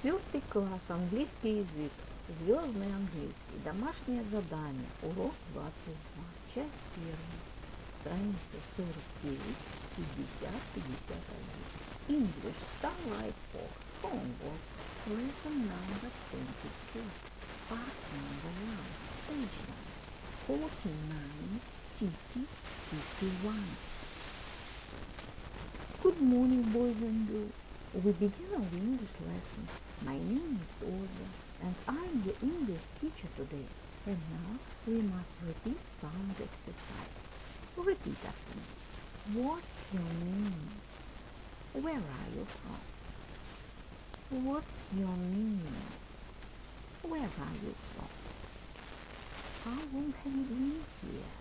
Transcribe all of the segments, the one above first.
4 класс, английский язык, Звездный Английский, домашнее задание, урок 22, часть 1, страница 49, 50, 51. English, Starlight 4, homework, lesson number 22, part number 1, page number 49, 50, 51. Good morning, boys and girls. We begin our English lesson. My name is Olga, and I'm the English teacher today. And now we must repeat sound exercise. Repeat after me. What's your name? Where are you from? What's your name? Where are you from? How long have you been here?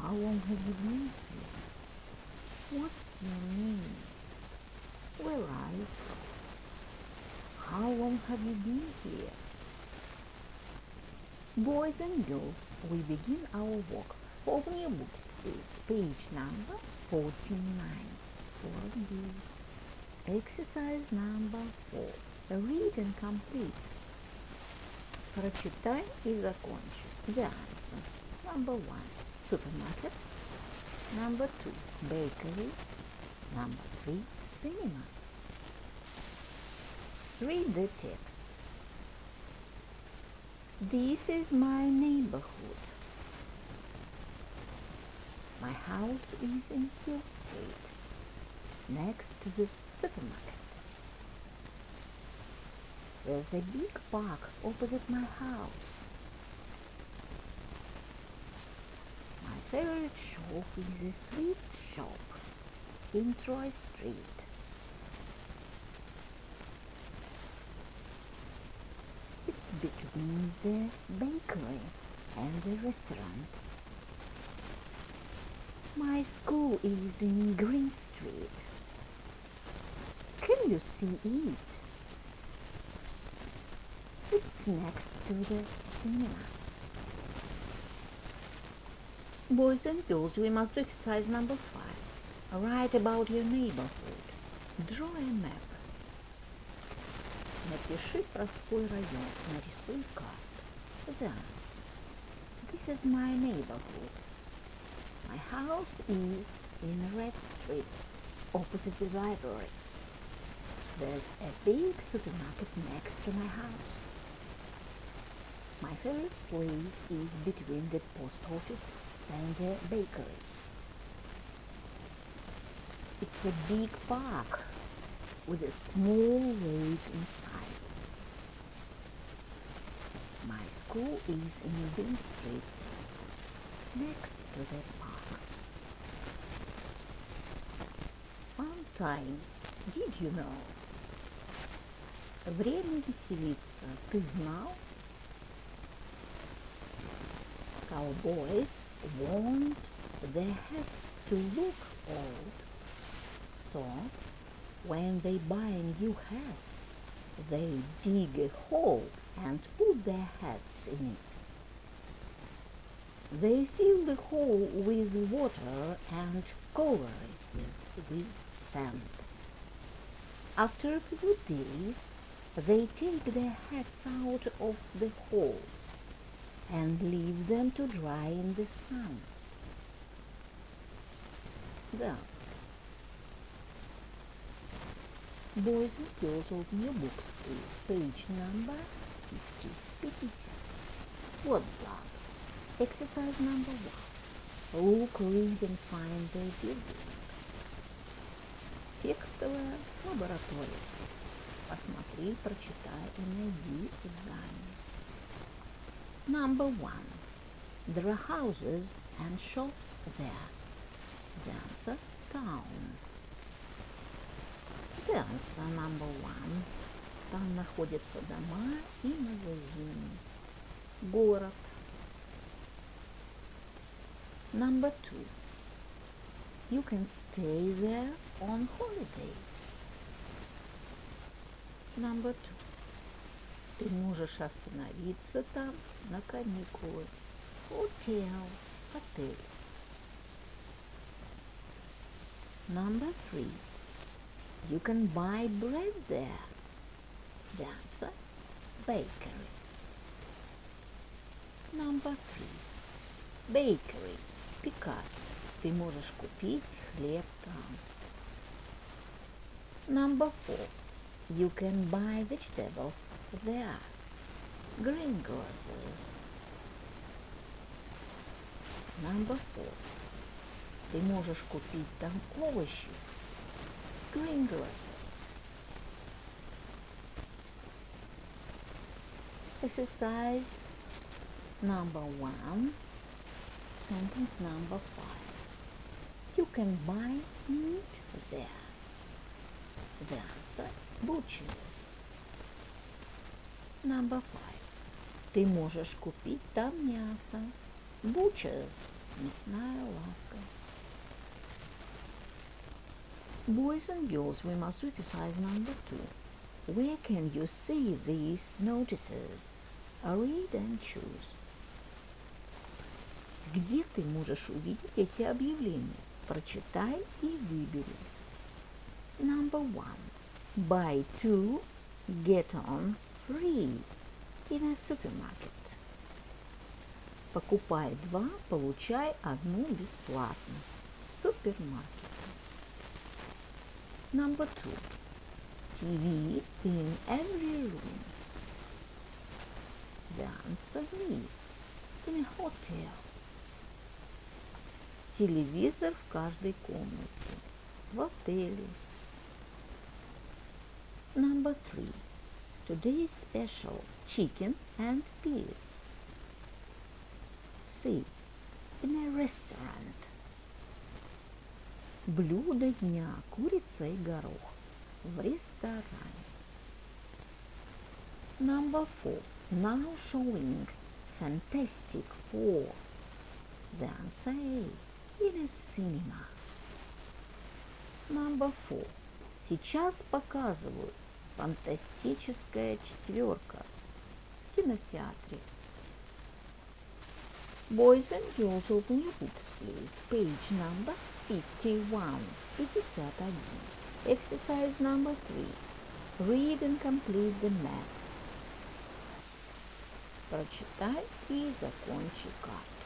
How long have you been here? What's your name? Where are you from? How long have you been here? Boys and girls, we begin our work. Open your books, please. Page number 49. 49. Exercise number 4. Read and complete. Прочитай и закончи. The answer. Number 1. Supermarket. Number 2. Bakery. Number 3. Cinema. Read the text. This is my neighborhood. My house is in Hill Street, next to the supermarket. There's a big park opposite my house. My favorite shop is a sweet shop in Troy Street. It's between the bakery and the restaurant. My school is in Green Street. Can you see it? It's next to the cinema. Boys and girls, we must do exercise number 5. Write about your neighborhood. Draw a map. Напиши про свой район. Нарисуй карту. The answer. This is my neighborhood. My house is in Red Street, opposite the library. There's a big supermarket next to my house. My favorite place is between the post office and the bakery. It's a big park with a small lake inside. My school is in Green Street, next to the park. One time, did you know? Время веселиться. Ты знал? Cowboys want their hats to look old. So, when they buy a new hat, they dig a hole and put their hats in it. They fill the hole with water and cover it with sand. After a few days, they take their hats out of the hole and leave them to dry in the sun. That's Boys and girls, open your books, please. Page number 50, 50. Word block. Exercise number 1. Look, read and find the building. Текстовая лаборатория. Посмотри, прочитай и найди здание. Number 1. There are houses and shops there. The answer, town. The answer number 1. Там находятся дома и магазины. Город. Number 2. You can stay there on holiday. Number 2. Ты можешь остановиться там на каникулы. Hotel. Отель. Number 3. You can buy bread there. The answer, bakery. Number 3. Bakery. Пекарня. Ты можешь купить хлеб там. Number 4. You can buy vegetables there. Greengrocers. Number 4. Ты можешь купить там овощи. Greengrocers. Exercise number 1. Sentence number 5. You can buy meat there. The answer, butchers. Number 5. Ты можешь купить там мясо. Butchers. Мясная лавка. Boys and girls, we must do exercise number 2. Where can you see these notices? Read and choose. Где ты можешь увидеть эти объявления? Прочитай и выбери. Number 1. Buy 2, get on free in a supermarket. Покупай 2, получай 1 бесплатно в супермаркете. Number 2. TV in every room. The answer B. In a hotel. Телевизор в каждой комнате. В отеле. Number 3. Today's special, chicken and peas. C. In a restaurant. Блюдо дня, курица и горох. В ресторане. Number 4. Now showing Fantastic Four. The answer A. In a cinema. Number 4. Сейчас показывают Фантастическая четверка в кинотеатре. Boys and girls, open your books, please. Page number 51. 51. Exercise number 3. Read and complete the map. Прочитай и закончи карту.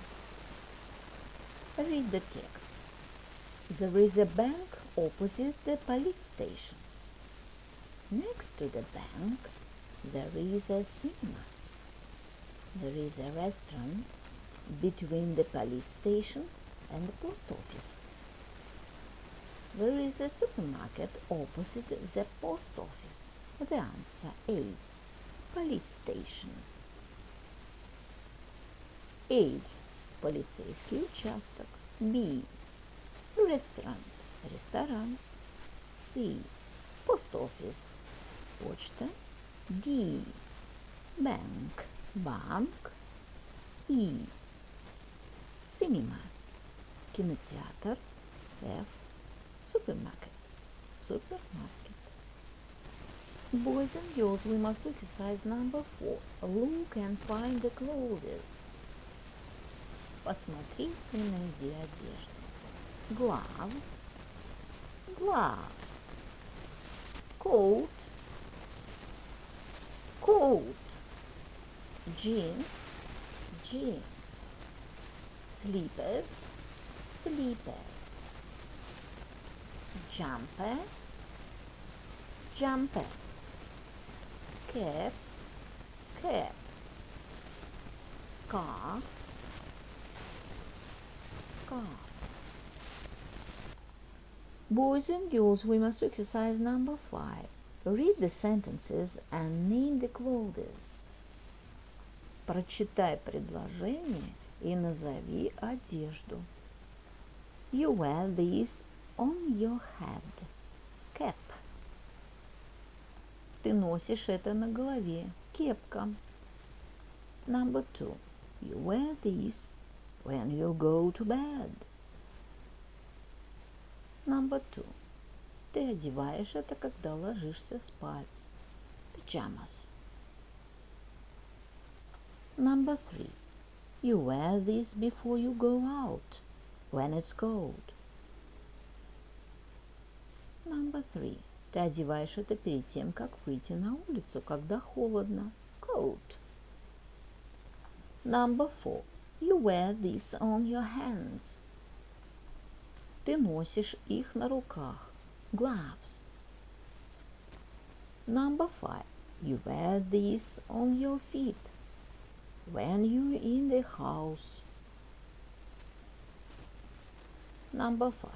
Read the text. There is a bank opposite the police station. Next to the bank, there is a cinema. There is a restaurant between the police station and the post office. There is a supermarket opposite the post office. The answer A. Police station. A. Полицейский участок. B. Restaurant. Ресторан. C. Post office. Почта. D. Bank. Банк. E. Cinema. Кинотеатр. F. Supermarket. Supermarket. Boys and girls, we must do exercise number 4. Look and find the clothes. Посмотри и найди одежду. Gloves. Gloves. Coat. Coat. Jeans. Jeans. Slippers. Slippers. Jumper. Jumper. Cap. Cap. Scarf. Scarf. Boys and girls, we must do exercise number 5. Read the sentences and name the clothes. Прочитай предложение и назови одежду. You wear this on your head. Cap. Ты носишь это на голове. Кепка. Number 2. You wear this when you go to bed. Number 2. Ты одеваешь это, когда ложишься спать. Pajamas. Number 3. You wear this before you go out, when it's cold. Number 3. Ты одеваешь это перед тем, как выйти на улицу, когда холодно. Coat. Number 4. You wear this on your hands. Ты носишь их на руках. Gloves. Number 5. You wear these on your feet when you're in the house. Number 5.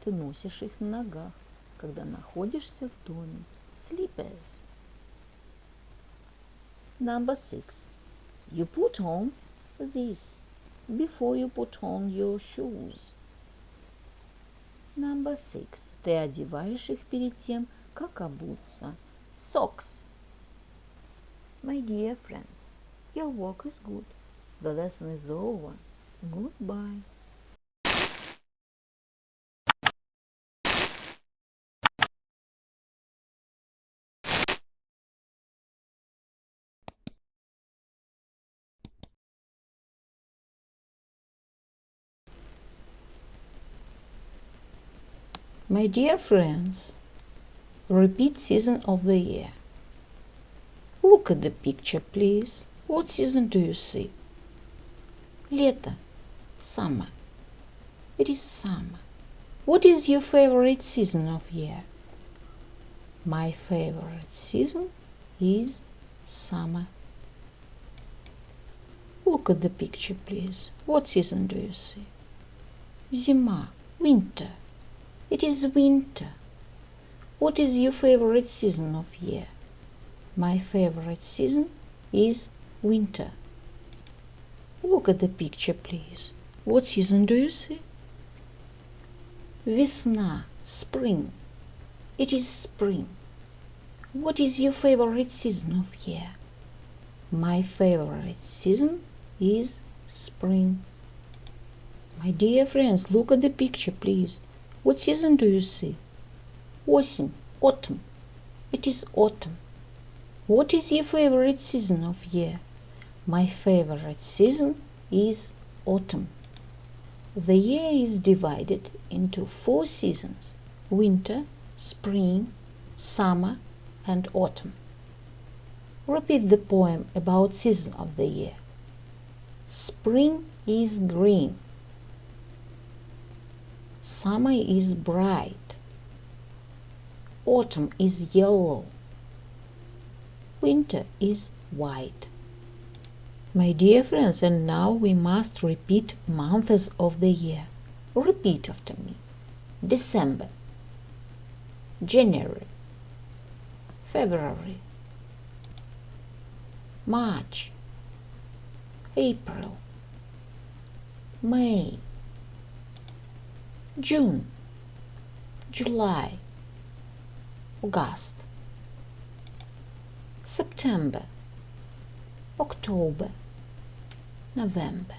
Ты носишь их на ногах, когда находишься в доме. Slippers. Number 6. You put on this before you put on your shoes. Number 6. Ты одеваешь их перед тем, как обуться. Socks. My dear friends, your work is good. The lesson is over. Goodbye. My dear friends, repeat season of the year. Look at the picture, please. What season do you see? Лето. Summer. It is summer. What is your favorite season of year? My favorite season is summer. Look at the picture, please. What season do you see? Зима. Winter. It is winter. What is your favorite season of year? My favorite season is winter. Look at the picture, please. What season do you see? Весна. Spring. It is spring. What is your favorite season of year? My favorite season is spring. My dear friends, look at the picture, please. What season do you see? Осень. Autumn. It is autumn. What is your favorite season of year? My favorite season is autumn. The year is divided into 4 seasons: winter, spring, summer, and autumn. Repeat the poem about season of the year. Spring is green. Summer is bright. Autumn is yellow. Winter is white. My dear friends, and now we must repeat months of the year. Repeat after me. December, January, February, March, April, May, June, July, August, September, October, November.